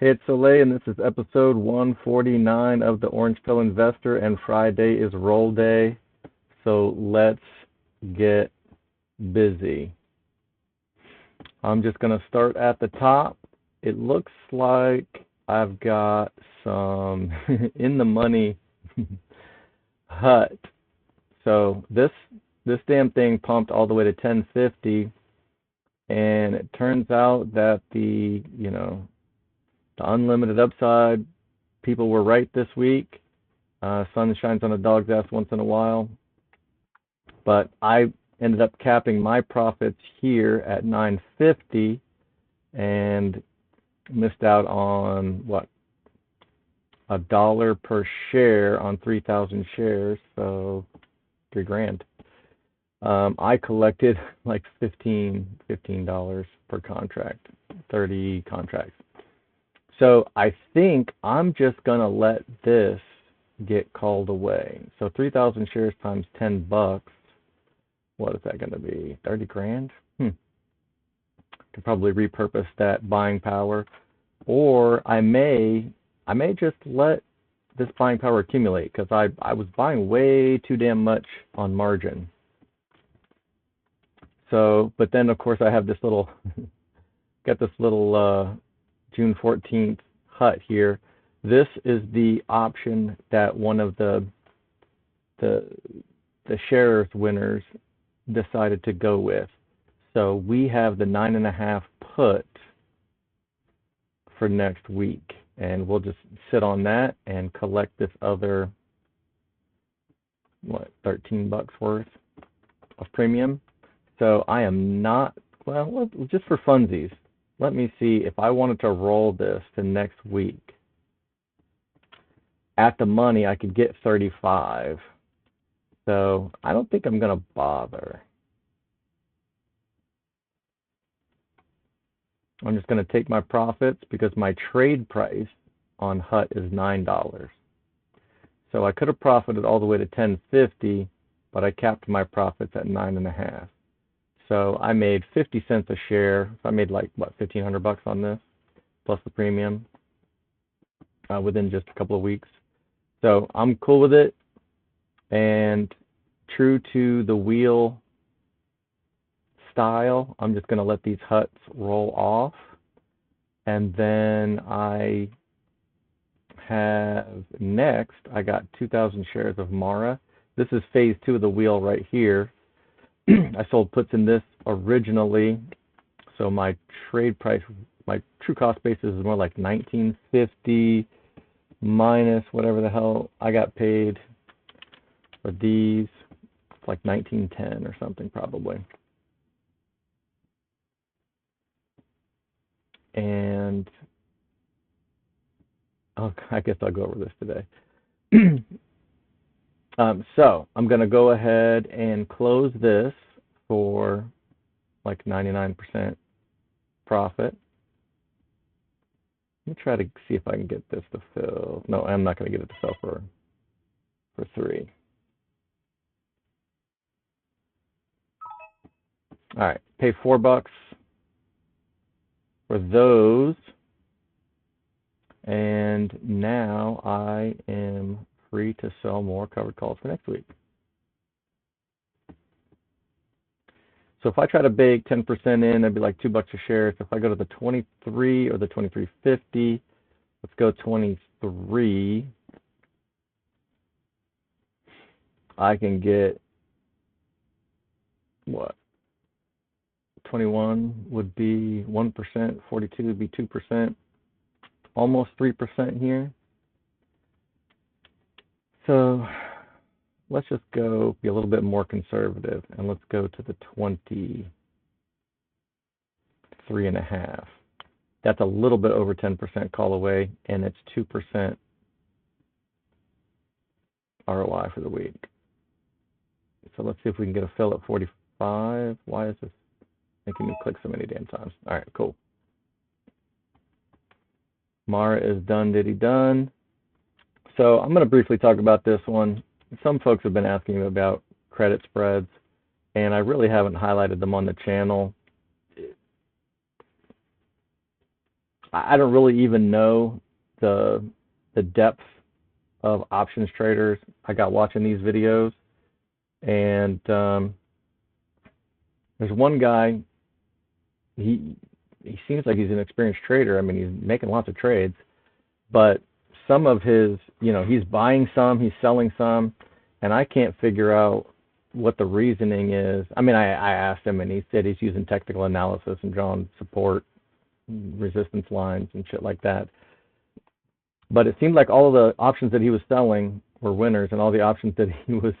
Hey, it's Soleil, and this is episode 149 of the Orange Pill Investor, and Friday is roll day, so let's get busy. I'm just going to start at the top. It looks like I've got some in the money hut. So this damn thing pumped all the way to 1050, and it turns out that the unlimited upside, people were right this week. Sun shines on a dog's ass once in a while. But I ended up capping my profits here at 950 and missed out on what? $1 per share on 3,000 shares, so $3,000. I collected like $15 per contract, 30 contracts. So I think I'm just going to let this get called away. So 3,000 shares times $10, what is that going to be? 30 grand? Could probably repurpose that buying power, or I may just let this buying power accumulate, because I was buying way too damn much on margin. So, but then of course I have this little got this little June 14th hut here. This is the option that one of the shares winners decided to go with. So we have the 9.5 put for next week, and we'll just sit on that and collect this other $13 worth of premium. So I am not, well, just for funsies, let me see if I wanted to roll this to next week. At the money, I could get 35. So I don't think I'm going to bother. I'm just going to take my profits because my trade price on HUT is $9. So I could have profited all the way to 1050, but I capped my profits at 9.5. So I made 50 cents a share. So I made like, what, $1,500 on this, plus the premium, within just a couple of weeks. So I'm cool with it. And true to the wheel style, I'm just going to let these huts roll off. And then I have next, I got 2,000 shares of Mara. This is phase 2 of the wheel right here. I sold puts in this originally, so my trade price, my true cost basis is more like 1950 minus whatever the hell I got paid for these. It's like 1910 or something probably. And I guess I'll go over this today. So I'm going to go ahead and close this for like 99% profit. Let me try to see if I can get this to fill. No, I'm not going to get it to fill for 3. All right, pay $4 for those. And now I am free to sell more covered calls for next week. So if I try to bake 10% in, that'd be like $2 a share. So if I go to the 23 or the 23.50, let's go 23. I can get what? 21 would be 1%, 42 would be 2%, almost 3% here. So let's just go be a little bit more conservative, and let's go to the 23.5. That's a little bit over 10% call away, and it's 2% ROI for the week. So let's see if we can get a fill at 45. Why is this making me click so many damn times? All right, cool. Mara is done, diddy done. So I'm going to briefly talk about this one. Some folks have been asking me about credit spreads, and I really haven't highlighted them on the channel. I don't really even know the depth of options traders. I got watching these videos, and there's one guy. He seems like he's an experienced trader. I mean, he's making lots of trades, but some of his, he's buying some, he's selling some, and I can't figure out what the reasoning is. I mean, I asked him, and he said he's using technical analysis and drawing support, resistance lines, and shit like that. But it seemed like all of the options that he was selling were winners, and all the options that he was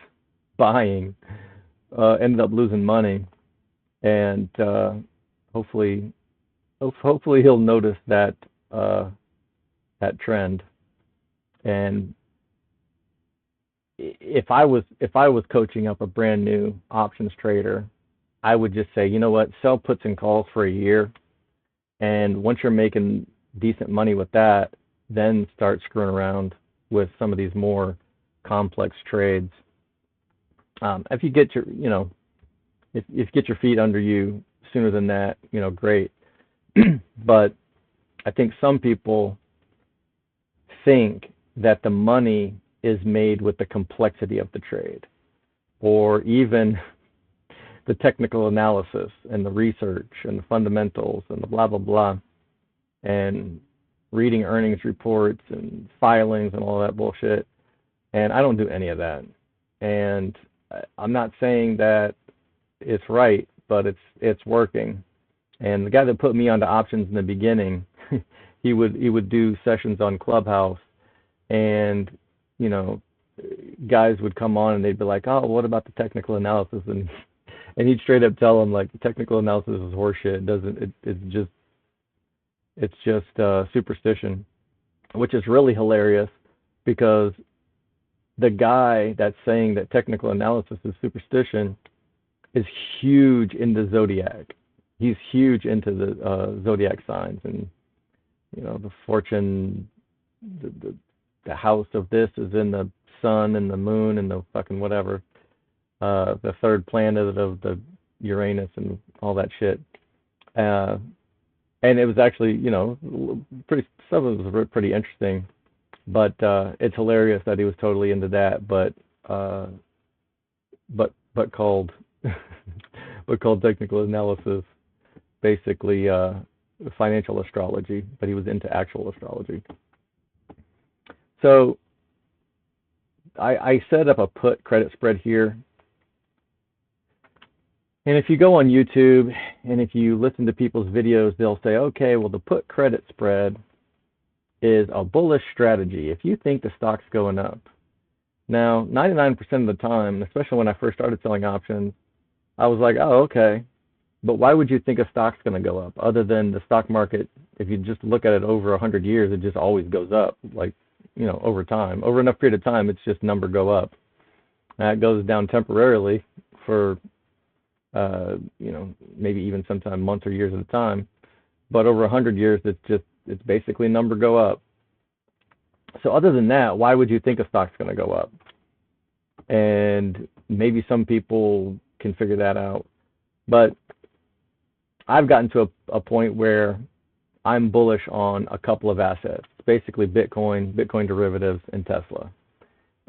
buying ended up losing money. And hopefully he'll notice that that trend. And if I was coaching up a brand new options trader, I would just say, you know what, sell puts and calls for a year, and once you're making decent money with that, then start screwing around with some of these more complex trades. If you get your, if you get your feet under you sooner than that, great. But I think some people think that the money is made with the complexity of the trade, or even the technical analysis and the research and the fundamentals and the blah, blah, blah, and reading earnings reports and filings and all that bullshit. And I don't do any of that. And I'm not saying that it's right, but it's working. And the guy that put me onto options in the beginning, he would do sessions on Clubhouse, and guys would come on and they'd be like, "Oh, what about the technical analysis?" And he'd straight up tell them, like, the technical analysis is horseshit. It's just superstition, which is really hilarious, because the guy that's saying that technical analysis is superstition is huge into zodiac. He's huge into the zodiac signs, and the fortune, the house of this is in the sun and the moon and the fucking whatever, the third planet of the Uranus and all that shit. And it was actually, some of it was pretty interesting, but it's hilarious that he was totally into that, but called technical analysis basically financial astrology, but he was into actual astrology. So I set up a put credit spread here. And if you go on YouTube and if you listen to people's videos, they'll say, okay, well, the put credit spread is a bullish strategy if you think the stock's going up. Now, 99% of the time, especially when I first started selling options, I was like, oh, okay. But why would you think a stock's going to go up? Other than the stock market, if you just look at it over 100 years, it just always goes up, like, over time. Over enough period of time, it's just number go up. And it goes down temporarily for maybe even sometime months or years at a time, but over 100 years, it's basically number go up. So other than that, why would you think a stock's going to go up? And maybe some people can figure that out, but I've gotten to a point where I'm bullish on a couple of assets, basically Bitcoin derivatives, and Tesla.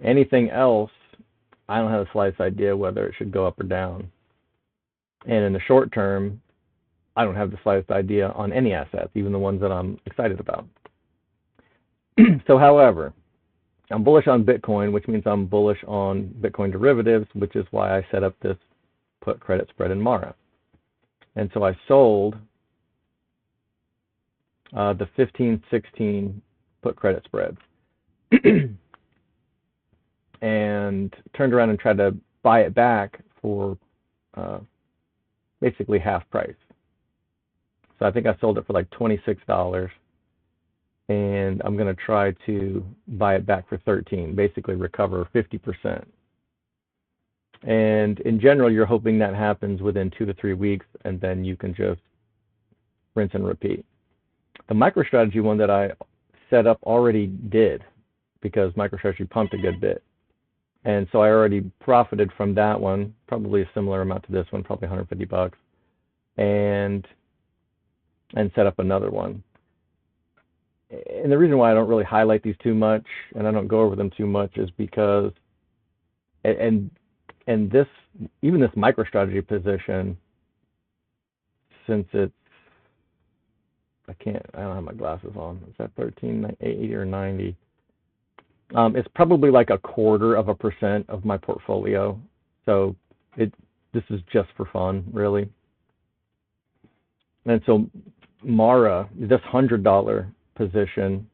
Anything else, I don't have the slightest idea whether it should go up or down. And in the short term, I don't have the slightest idea on any assets, even the ones that I'm excited about. So, however, I'm bullish on Bitcoin, which means I'm bullish on Bitcoin derivatives, which is why I set up this put credit spread in Mara. And so I sold the 15-16 put credit spread and turned around and tried to buy it back for basically half price. So I think I sold it for like $26, and I'm going to try to buy it back for $13, basically recover 50%. And in general, you're hoping that happens within 2 to 3 weeks, and then you can just rinse and repeat. The MicroStrategy one that I set up already did, because MicroStrategy pumped a good bit. And so I already profited from that one, probably a similar amount to this one, probably $150, and set up another one. and the reason why I don't really highlight these too much and I don't go over them too much is because, and this, even this MicroStrategy position, since it's, I don't have my glasses on. Is that 1380 or 90? It's probably like 0.25% of my portfolio. So this is just for fun, really. And so Mara, this $100 position,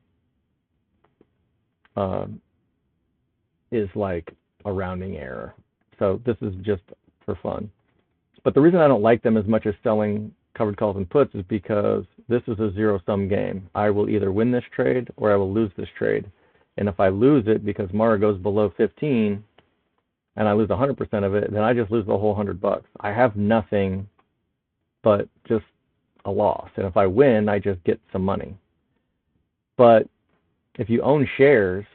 is like a rounding error. So this is just for fun. But the reason I don't like them as much as selling covered calls and puts is because this is a zero-sum game. I will either win this trade or I will lose this trade. And if I lose it because Mara goes below 15 and I lose 100% of it, then I just lose the whole $100. I have nothing but just a loss. And if I win, I just get some money. But if you own shares,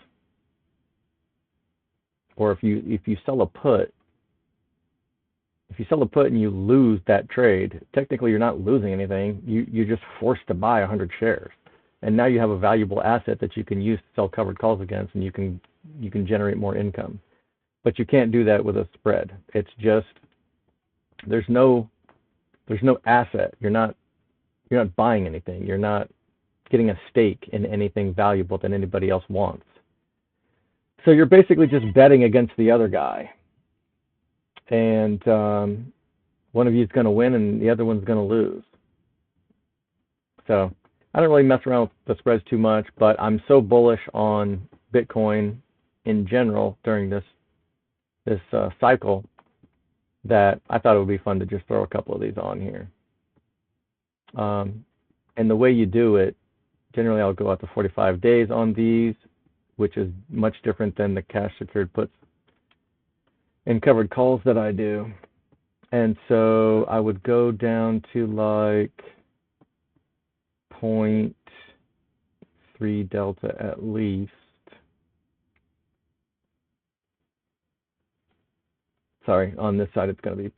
or if you sell a put, and you lose that trade, technically you're not losing anything. You're just forced to buy 100 shares. And now you have a valuable asset that you can use to sell covered calls against, and you can generate more income. But you can't do that with a spread. It's just there's no asset. You're not buying anything. You're not getting a stake in anything valuable that anybody else wants. So you're basically just betting against the other guy. And one of you is going to win and the other one's going to lose. So I don't really mess around with the spreads too much, but I'm so bullish on Bitcoin in general during this cycle that I thought it would be fun to just throw a couple of these on here. And the way you do it, generally I'll go out to 45 days on these, which is much different than the cash secured puts and covered calls that I do. And so I would go down to like 0.3 delta at least. Sorry, on this side it's going to be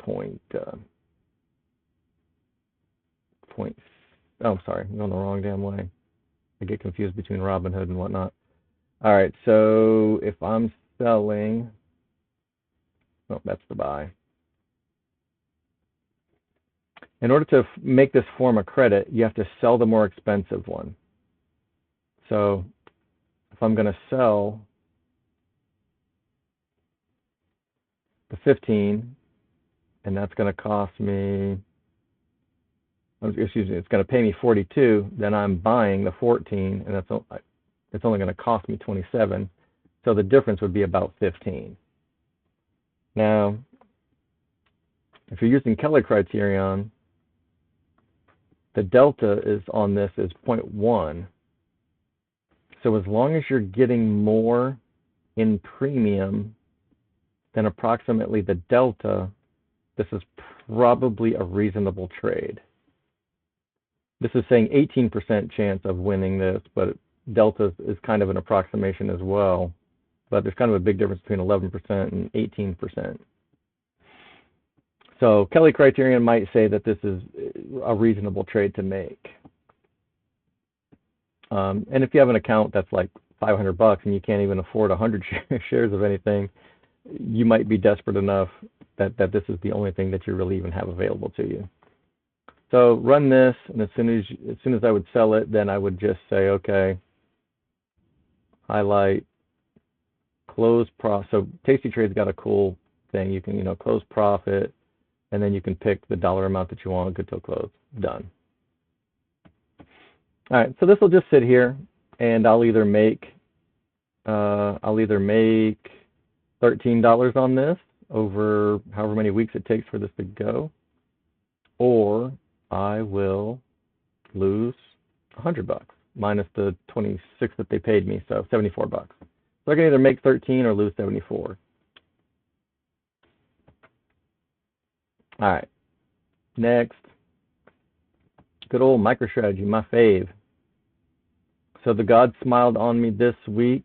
oh, sorry, I'm going the wrong damn way. I get confused between Robinhood and whatnot. All right, so if I'm selling, oh, that's the buy. In order to make this form a credit, you have to sell the more expensive one. So if I'm going to sell the 15, and that's going to cost me, excuse me, it's going to pay me 42, then I'm buying the 14, and it's only going to cost me 27. So the difference would be about 15. Now, if you're using Kelly criterion, the delta is on this is 0.1. So as long as you're getting more in premium than approximately the delta, this is probably a reasonable trade. This is saying 18% chance of winning this, but delta is kind of an approximation as well. But there's kind of a big difference between 11% and 18%. So Kelly criterion might say that this is a reasonable trade to make. And if you have an account that's like $500 and you can't even afford 100 shares of anything, you might be desperate enough that this is the only thing that you really even have available to you. So run this, and as soon as I would sell it, then I would just say, okay, highlight, close profit. So Tasty Trade's got a cool thing. You can, close profit, and then you can pick the dollar amount that you want, good till close, done. All right, so this will just sit here, and I'll either make $13 on this over however many weeks it takes for this to go, or I will lose $100 minus the 26 that they paid me, so $74. So I can either make 13 or lose 74. All right, next, good old MicroStrategy, my fave. So the gods smiled on me this week.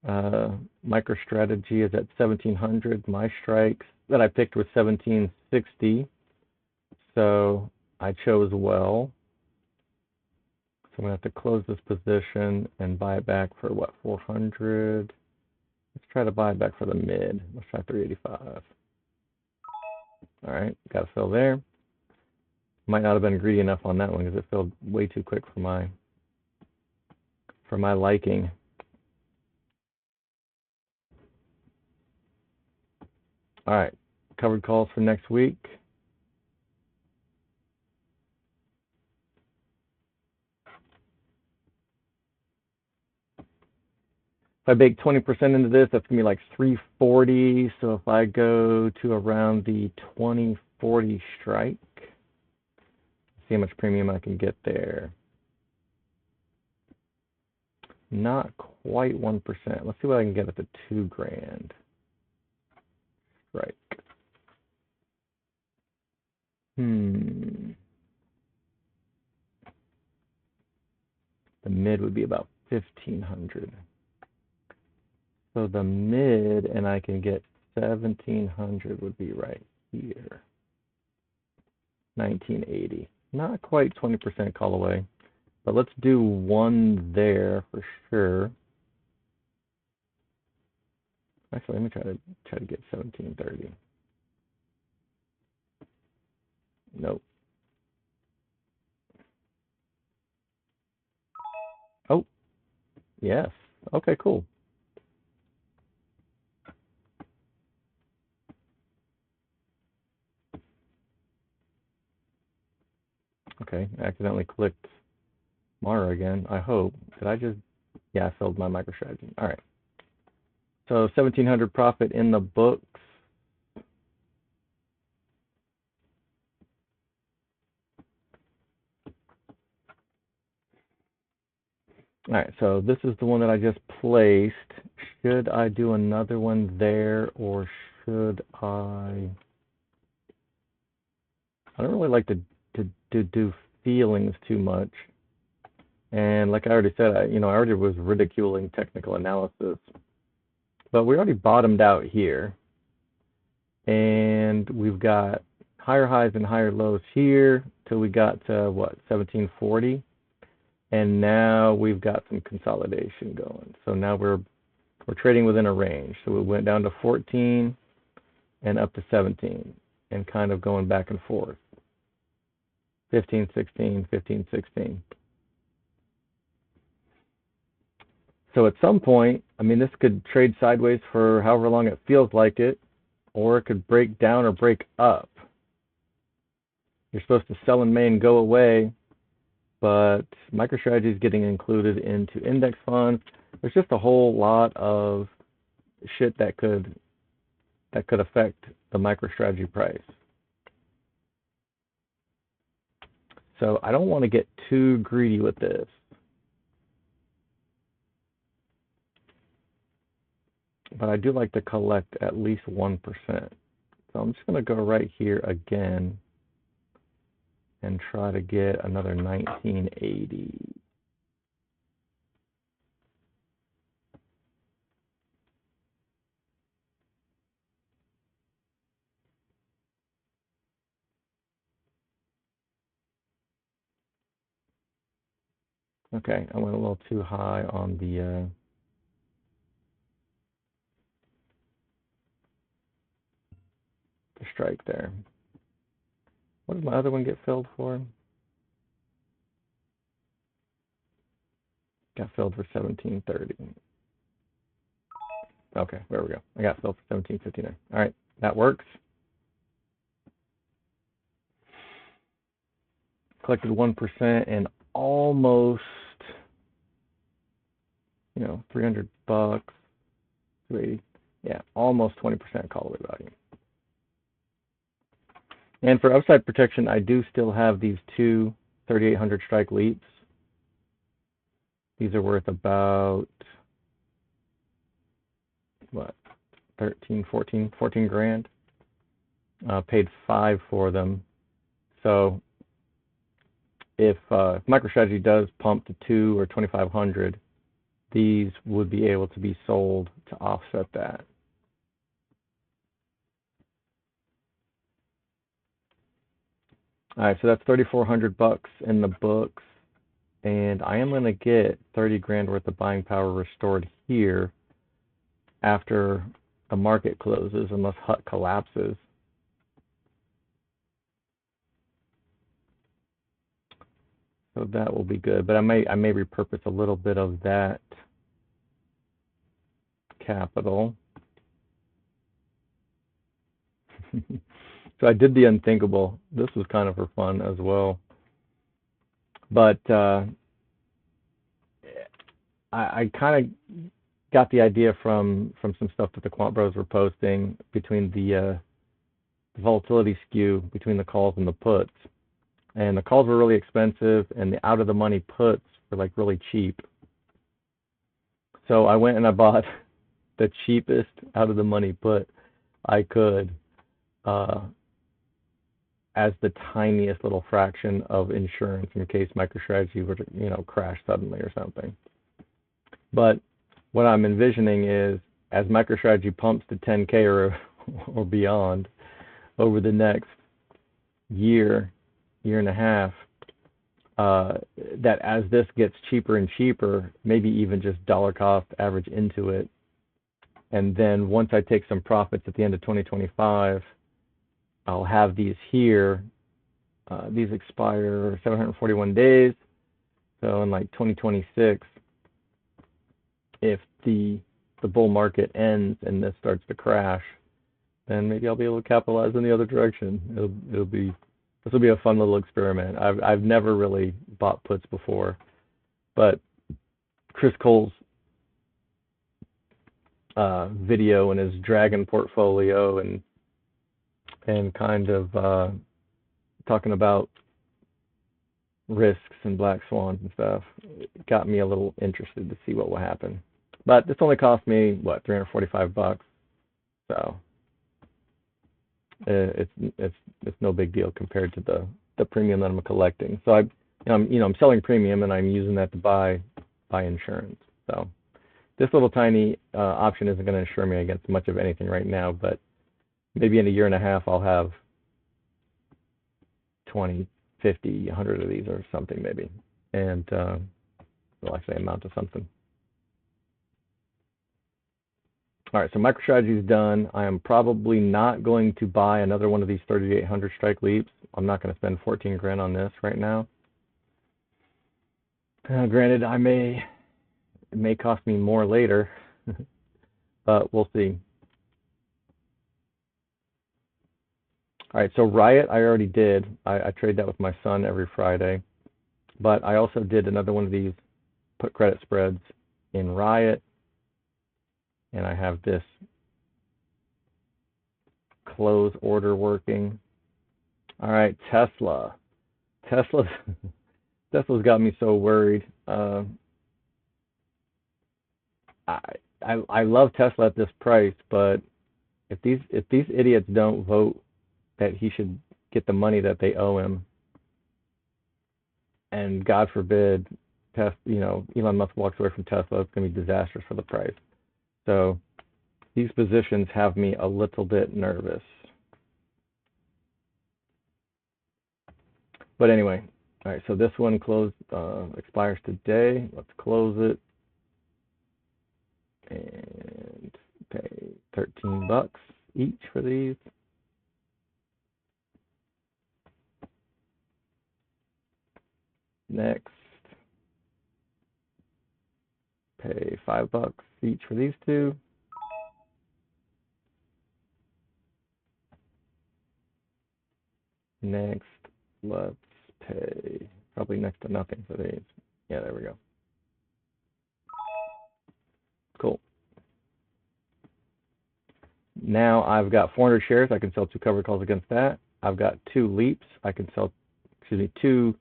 MicroStrategy is at 1700. My strikes that I picked was 1760. So I chose well. I'm going to have to close this position and buy it back for what, 400? Let's try to buy it back for the mid. Let's try 385. All right, got a fill there. Might not have been greedy enough on that one because it filled way too quick for my liking. All right, covered calls for next week. If I bake 20% into this, that's going to be like 340. So if I go to around the 2040 strike, see how much premium I can get there. Not quite 1%. Let's see what I can get at the 2 grand strike. The mid would be about 1500. So the mid, and I can get 1700 would be right here. 1980. Not quite 20% call away, but let's do one there for sure. Actually, let me try to get 1730. Nope. Oh, yes. Okay, cool. Okay, I accidentally clicked Mara again, I hope. Did I just, yeah, I filled my MicroStrategy. All right. So 1700 profit in the books. All right, so this is the one that I just placed. Should I do another one there, or should I don't really like to do feelings too much. And like I already said, I already was ridiculing technical analysis. But we already bottomed out here. And we've got higher highs and higher lows here till we got to, what, 1740. And now we've got some consolidation going. So now we're trading within a range. So we went down to 14 and up to 17 and kind of going back and forth. 15, 16, 15, 16. So at some point, I mean, this could trade sideways for however long it feels like it, or it could break down or break up. You're supposed to sell in May and go away, but MicroStrategy is getting included into index funds. There's just a whole lot of shit that could affect the MicroStrategy price. So I don't want to get too greedy with this. But I do like to collect at least 1%. So I'm just going to go right here again and try to get another 1980. Okay, I went a little too high on the strike there. What did my other one get filled for? Got filled for 1730. Okay, there we go. I got filled for 1759. All right, that works. Collected 1% and almost, 300 bucks, 280. Yeah, almost 20% callaway value. And for upside protection, I do still have these two 3,800 strike leaps. These are worth about, what, 13, 14 grand. Paid 5 for them. So if MicroStrategy does pump to 2 or 2,500, these would be able to be sold to offset that. All right, so that's 3,400 bucks in the books, and I am going to get 30 grand worth of buying power restored here after the market closes, unless HUT collapses. So that will be good, but I may repurpose a little bit of that capital. So I did the unthinkable. This was kind of for fun as well. But I kind of got the idea from some stuff that the Quant Bros were posting between the volatility skew between the calls and the puts. And the calls were really expensive, and the out-of-the-money puts were like really cheap. So I went and I bought the cheapest out-of-the-money put I could, as the tiniest little fraction of insurance in case MicroStrategy were to, crash suddenly or something. But what I'm envisioning is, as MicroStrategy pumps to 10K or beyond over the next year and a half, that as this gets cheaper and cheaper, maybe even just dollar cost average into it, and then once I take some profits at the end of 2025, I'll have these here. These expire 741 days, so in like 2026, if the bull market ends and this starts to crash, then maybe I'll be able to capitalize in the other direction. This will be a fun little experiment. I've never really bought puts before, but Chris Cole's video and his dragon portfolio and kind of talking about risks and black swans and stuff got me a little interested to see what will happen. But this only cost me what, $345, so it's no big deal compared to the premium that I'm collecting. So I'm selling premium and I'm using that to buy insurance. So this little tiny option isn't going to insure me against much of anything right now, but maybe in a year and a half I'll have 20, 50, 100 of these or something maybe, and it'll actually amount to something. All right, so MicroStrategy is done. I am probably not going to buy another one of these 3,800 strike leaps. I'm not going to spend 14 grand on this right now. Granted, it may cost me more later, but we'll see. All right, so Riot I already did. I trade that with my son every Friday, but I also did another one of these put credit spreads in Riot, and I have this close order working. All right, Tesla's got me so worried. I love Tesla at this price, but if these idiots don't vote that he should get the money that they owe him, and God forbid, Elon Musk walks away from Tesla, it's going to be disastrous for the price. So these positions have me a little bit nervous. But anyway, all right, so this one expires today. Let's close it and pay $13 each for these. Next, pay $5 each for these two. Next, let's pay probably next to nothing for these. Yeah, there we go. Cool. Now I've got 400 shares. I can sell 2 covered calls against that. I've got 2 leaps. I can sell, 2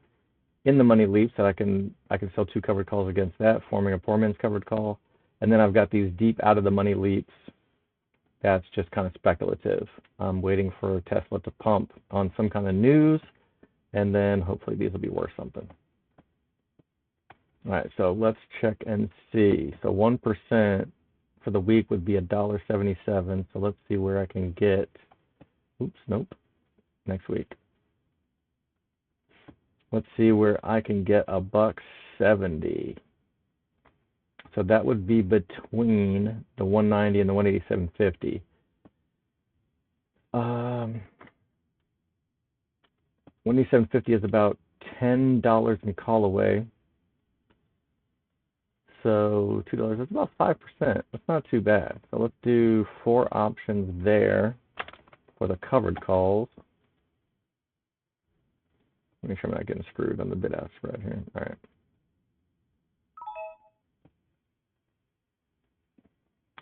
in the money leaps that I can sell 2 covered calls against that, forming a poor man's covered call. And then I've got these deep out of the money leaps. That's just kind of speculative. I'm waiting for Tesla to pump on some kind of news, and then hopefully these will be worth something. All right, so let's check and see. So 1% for the week would be $1.77. So let's see where I can get. Oops, nope. Next week. Let's see where I can get $1.70 187.70. So that would be between the 190 and the 187.50. 187.50 is about $10 in call away. So $2, that's about 5%. That's not too bad. So let's do 4 options there for the covered calls. Make sure I'm not getting screwed on the bid-ask spread here. All right.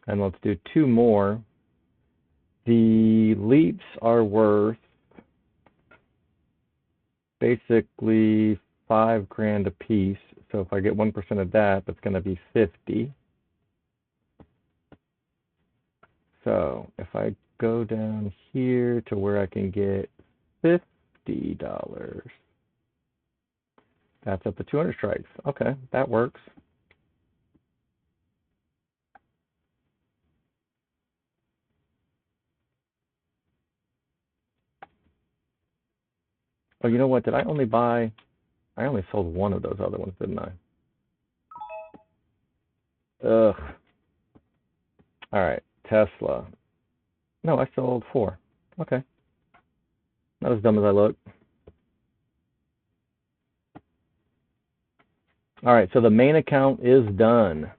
And let's do 2 more. The leaps are worth basically $5,000 a piece. So if I get 1% of that, that's going to be 50. So if I go down here to where I can get $50, that's up to 200 strikes. Okay, that works. Oh, you know what? Did I only buy? I only sold 1 of those other ones, didn't I? Ugh. All right, Tesla. No, I sold 4. Okay. Not as dumb as I look. All right, so the main account is done.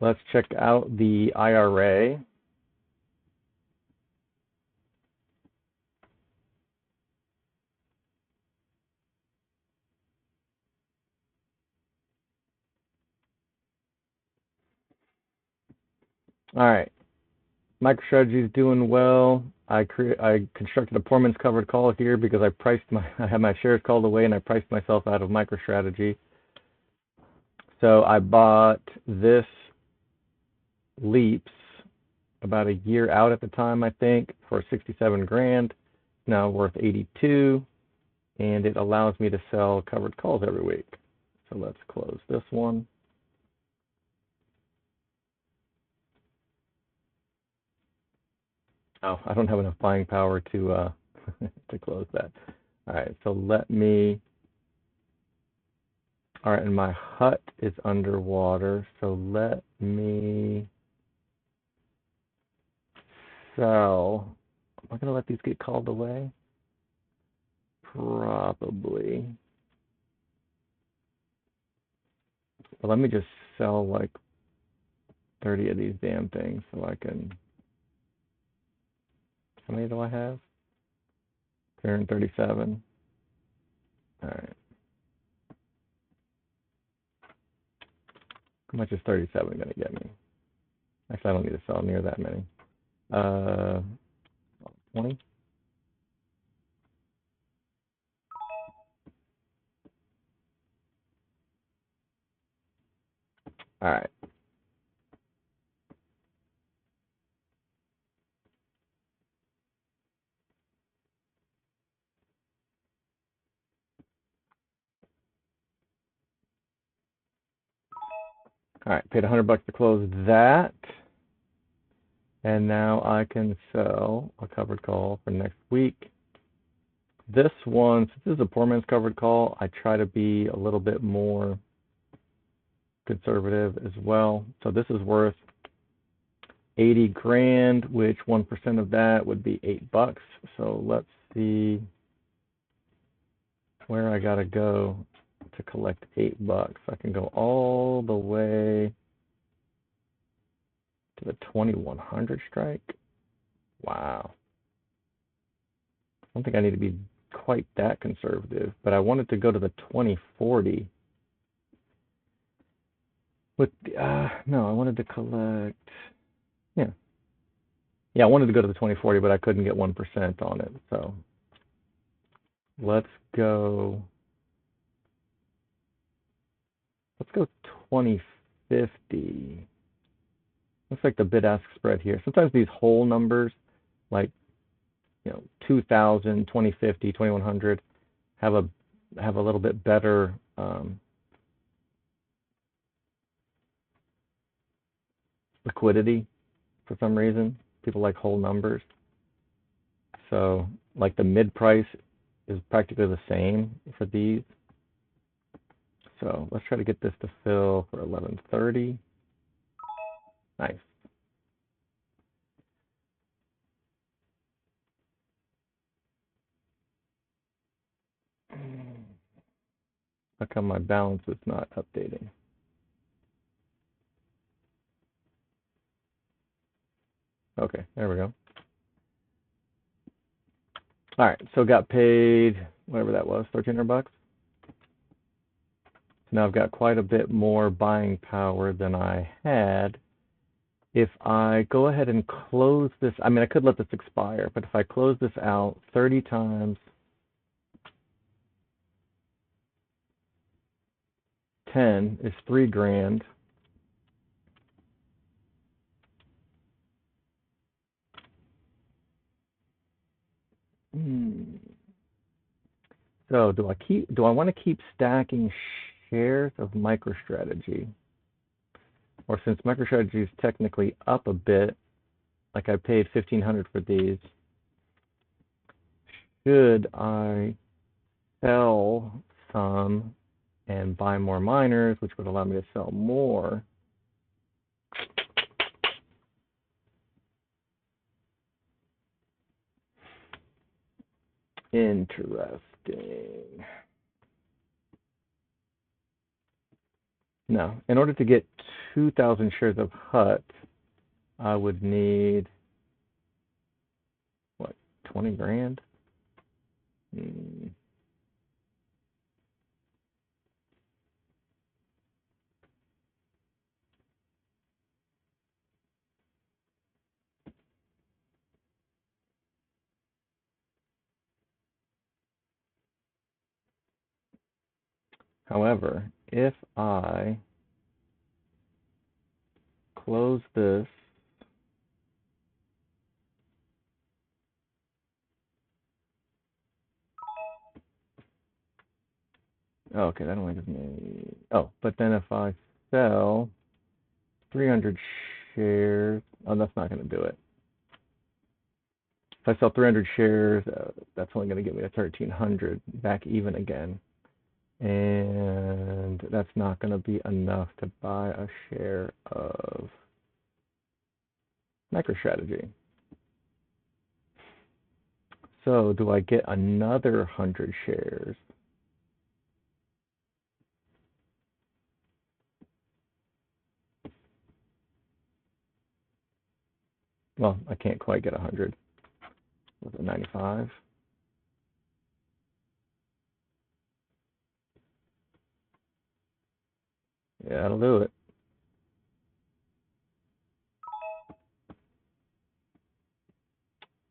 Let's check out the IRA. All right, MicroStrategy is doing well. I constructed a poor man's covered call here because I had my shares called away and I priced myself out of MicroStrategy. So I bought this Leaps about a year out at the time, I think, for 67 grand. Now worth 82, and it allows me to sell covered calls every week. So let's close this one. Oh, I don't have enough buying power to to close that. All right, so let me. All right, and my hut is underwater, so let me sell. Am I going to let these get called away? Probably. But let me just sell like 30 of these damn things so I can. How many do I have? 337. All right. How much is 37 going to get me? Actually, I don't need to sell near that many. 20. All right. All right, paid $100 to close that. And now I can sell a covered call for next week. This one, since this is a poor man's covered call, I try to be a little bit more conservative as well. So this is worth 80 grand, which 1% of that would be $8. So let's see where I gotta go to collect $8. I can go all the way to the 2100 strike. Wow. I don't think I need to be quite that conservative, but I wanted to go to the 2040. With no, I wanted to collect. Yeah, I wanted to go to the 2040, but I couldn't get 1% on it. So let's go. Let's go 2050. Looks like the bid-ask spread here. Sometimes these whole numbers, like 2000, 2050, 2100, have a little bit better liquidity for some reason. People like whole numbers. So like the mid price is practically the same for these. So let's try to get this to fill for 11:30. Nice. How come my balance is not updating? Okay, there we go. All right, so got paid whatever that was, 1,300 bucks. So now I've got quite a bit more buying power than I had. If I go ahead and close this, I mean, I could let this expire, but if I close this out 30 times 10 is 3 grand. So do I want to keep stacking shares of MicroStrategy? Or since MicroStrategy is technically up a bit, like I paid 1,500 for these, should I sell some and buy more miners, which would allow me to sell more? Interesting. No, in order to get 2,000 shares of HUT, I would need, what, 20 grand? However, if I close this, okay, that only gives me, oh, but then if I sell 300 shares, oh, that's not going to do it. If I sell 300 shares, that's only going to get me to 1,300, back even again. And that's not going to be enough to buy a share of MicroStrategy. So do I get another 100 shares? Well, I can't quite get 100. Was it 95? Yeah, that'll do it.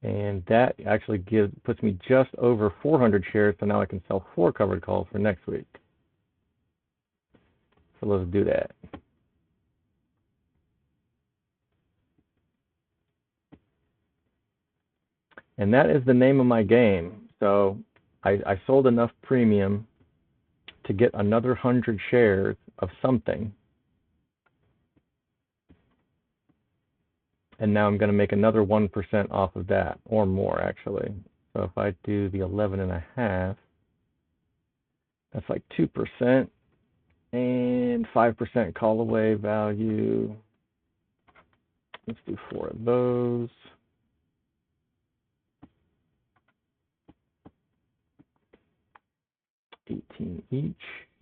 And that actually puts me just over 400 shares, so now I can sell 4 covered calls for next week. So let's do that. And that is the name of my game. So I sold enough premium to get another 100 shares of something. And now I'm going to make another 1% off of that, or more actually. So if I do the 11.5, that's like 2% and 5% call away value. Let's do 4 of those. $18 each.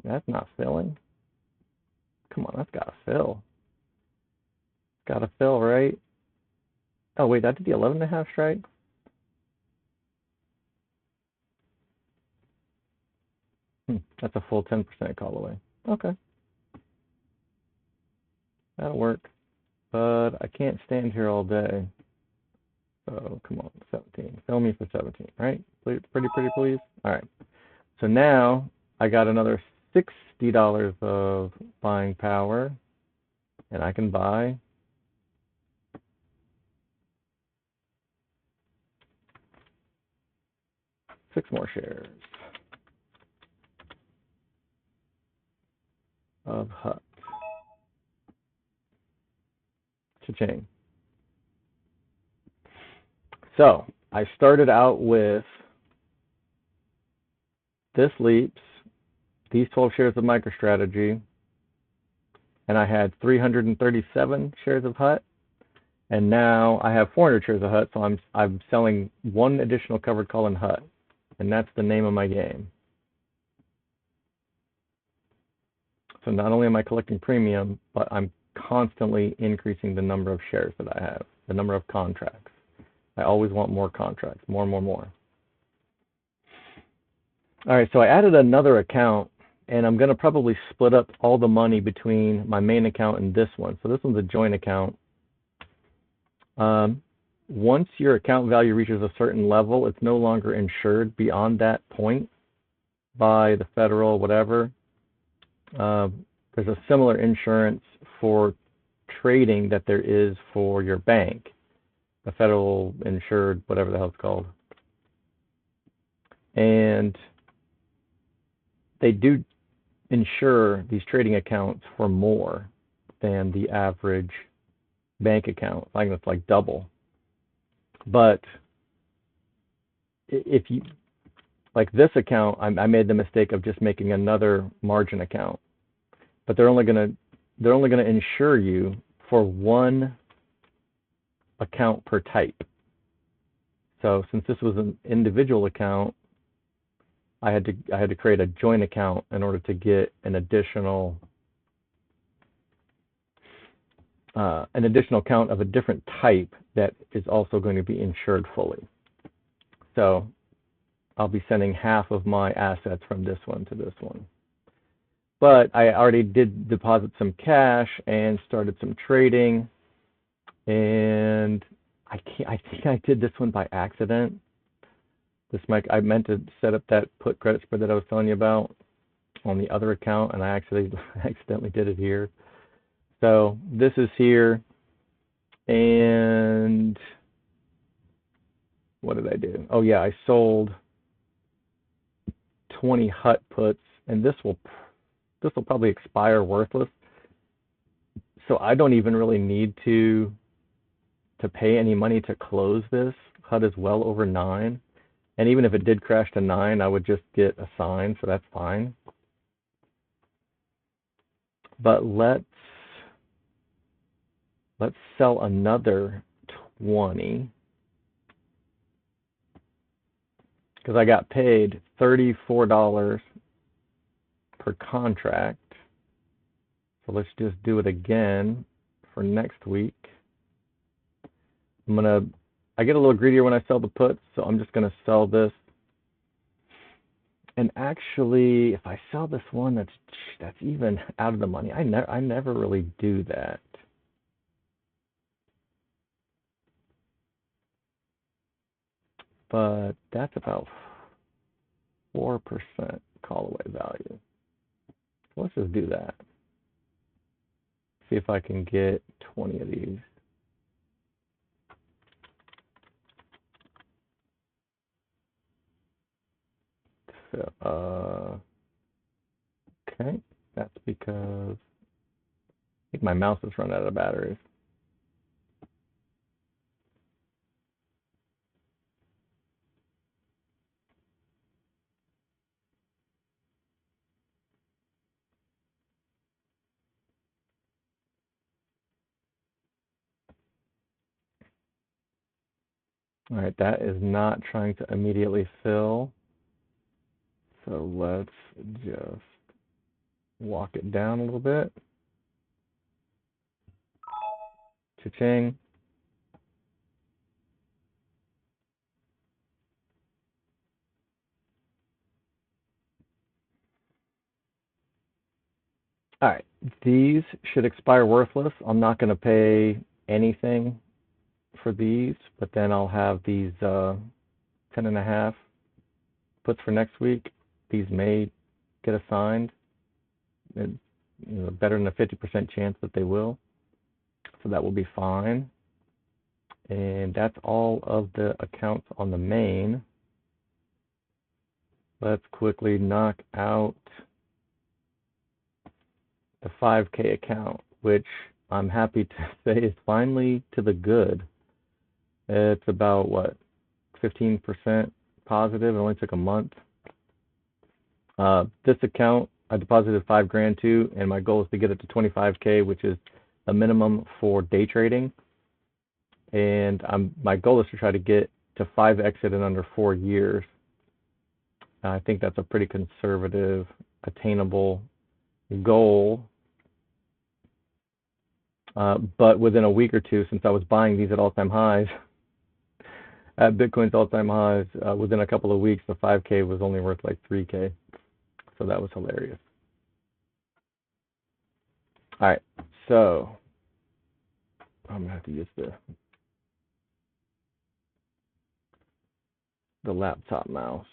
That's not filling. Come on, that's gotta fill. Gotta fill, right? Oh wait, that did the 11.5 strike? That's a full 10% call away. Okay. That'll work. But I can't stand here all day. So come on, 17. Fill me for 17, right? Pretty, please. All right. So now I got another $60 of buying power, and I can buy 6 more shares of HUT. Cha-ching. So I started out with this leaps, these 12 shares of MicroStrategy, and I had 337 shares of HUT, and now I have 400 shares of HUT, so I'm selling one additional covered call in HUT, and that's the name of my game. So not only am I collecting premium, but I'm constantly increasing the number of shares that I have, the number of contracts. I always want more contracts, more and more and more. All right, so I added another account, and I'm going to probably split up all the money between my main account and this one. So this one's a joint account. Once your account value reaches a certain level, it's no longer insured beyond that point by the federal whatever. There's a similar insurance for trading that there is for your bank, the federal insured, whatever the hell it's called. And they do insure these trading accounts for more than the average bank account. I think it's like double. But if you, like this account, I made the mistake of just making another margin account. But they're only gonna insure you for one account per type. So since this was an individual account, I had to create a joint account in order to get an additional account of a different type that is also going to be insured fully. So I'll be sending half of my assets from this one to this one. But I already did deposit some cash and started some trading, and I think I did this one by accident. I meant to set up that put credit spread that I was telling you about on the other account, and I accidentally did it here. So this is here, and what did I do? Oh yeah, I sold 20 HUT puts, and this will probably expire worthless. So I don't even really need to pay any money to close this. HUT is well over 9. And even if it did crash to 9, I would just get assigned, so that's fine. But let's sell another 20, because I got paid $34 per contract. So let's just do it again for next week. I get a little greedier when I sell the puts, so I'm just gonna sell this. And actually, if I sell this one, that's even out of the money. I never really do that. But that's about 4% call away value. So let's just do that. See if I can get 20 of these. So, okay, that's because I think my mouse has run out of batteries. All right, that is not trying to immediately fill. So let's just walk it down a little bit. Cha-ching. All right, these should expire worthless. I'm not going to pay anything for these, but then I'll have these 10.5 puts for next week. These may get assigned. And, better than a 50% chance that they will. So that will be fine. And that's all of the accounts on the main. Let's quickly knock out the 5K account, which I'm happy to say is finally to the good. It's about, what, 15% positive. It only took a month. This account I deposited $5,000 to, and my goal is to get it to 25K, which is a minimum for day trading. And my goal is to try to get to 5x it in under 4 years. I think that's a pretty conservative, attainable goal. But within a week or two, since I was buying these at all-time highs, at Bitcoin's all-time highs, within a couple of weeks, the 5K was only worth like 3K. So that was hilarious. All right, so I'm gonna have to use the laptop mouse.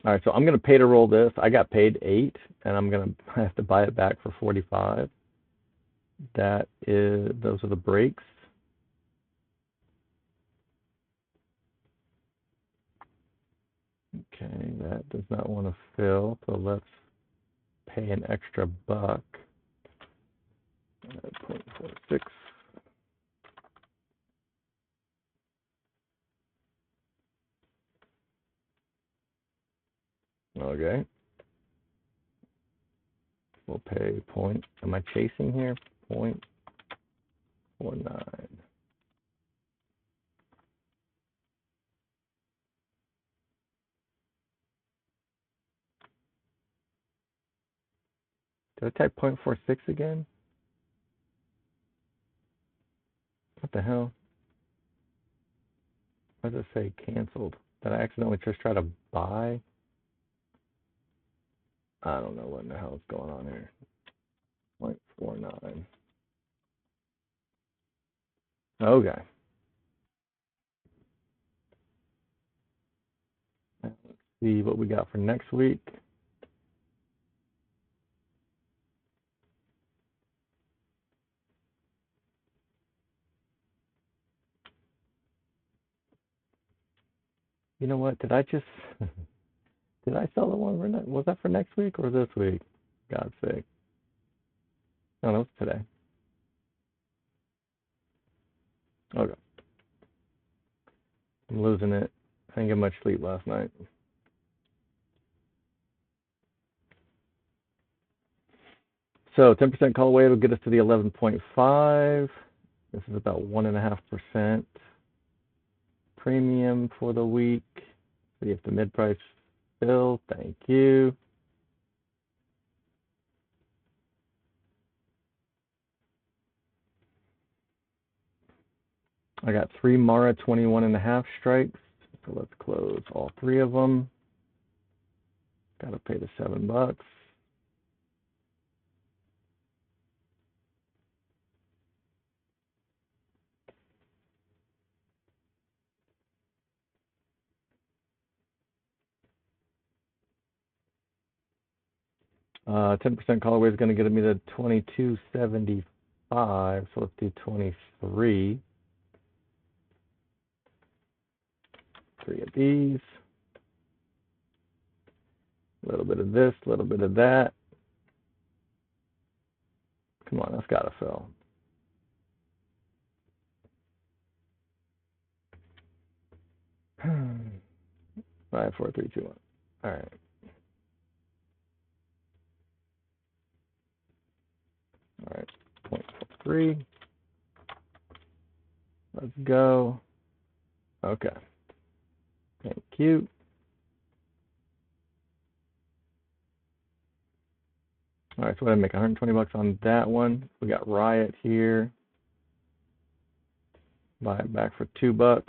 All right, so I'm gonna pay to roll this. I got paid 8, and I'm gonna have to buy it back for 45. Those are the breaks. Okay, that does not want to fill, so let's pay an extra buck. 0.46. Okay. We'll pay point. Am I chasing here? 0.49. Did I type 0.46 again? What the hell? Why does it say canceled? Did I accidentally just try to buy? I don't know what in the hell is going on here. 0.49. Okay. Let's see what we got for next week. You know what? Did I just did I sell the one for was that for next week or this week? God's sake. No, that was today. Okay. I'm losing it. I didn't get much sleep last night. So 10% call away will get us to the 11.5. This is about 1.5% premium for the week. See if the mid price fill. Thank you. I got 3 Mara 21.5 strikes. So let's close all 3 of them. Gotta pay the $7. 10% call away is going to get me to 22.75. So let's do 23. 3 of these. A little bit of this, a little bit of that. Come on, that's gotta fill. Five, four, three, two, one. All right. All right. 0.43. Let's go. Okay. Thank you. All right, so what did I make? 120 bucks on that one. We got Riot here. Buy it back for $2.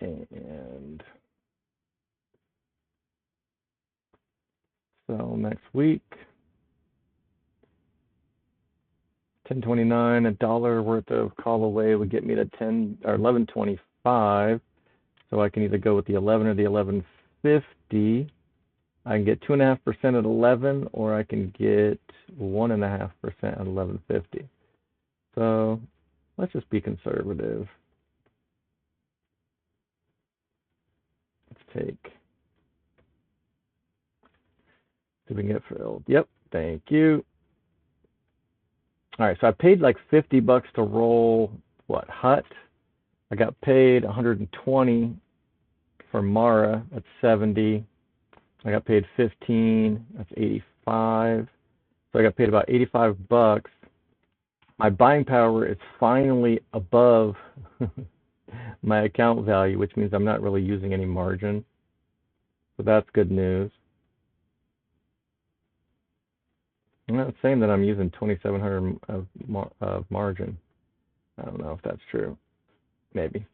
And so next week, 10.29, $1 worth of call away would get me to 10 or 11.25. So I can either go with the 11 or the 11.50. I can get 2.5% at 11, or I can get 1.5% at 11.50. So let's just be conservative. Let's take. See if we can get filled. Yep, thank you. All right, so I paid like $50 to roll what, Hut. I got paid 120 for Mara. That's 70. I got paid 15. That's 85. So I got paid about $85. My buying power is finally above my account value, which means I'm not really using any margin. So that's good news. I'm not saying that I'm using 2,700 of margin. I don't know if that's true. Maybe.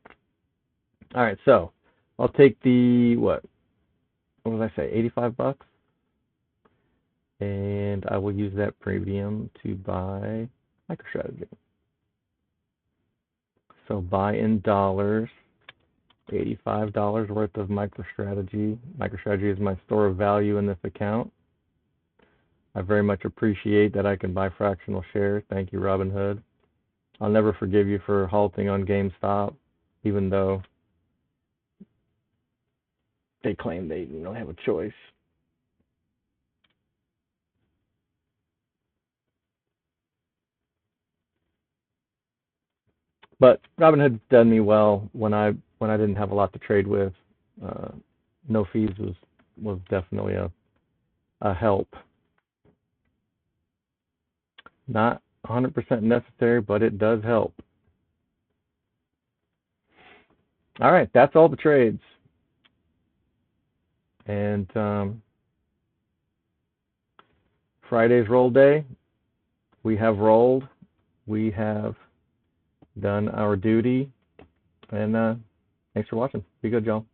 All right, so I'll take the, what did I say, $85? And I will use that premium to buy MicroStrategy. So buy in dollars, $85 worth of MicroStrategy. MicroStrategy is my store of value in this account. I very much appreciate that I can buy fractional shares. Thank you, Robinhood. I'll never forgive you for halting on GameStop, even though they claim they don't have a choice. But Robinhood's done me well when I didn't have a lot to trade with. No fees was definitely a help. Not 100% necessary, but it does help. All right, that's all the trades. And Friday's roll day. We have rolled. We have done our duty. And thanks for watching. Be good, y'all.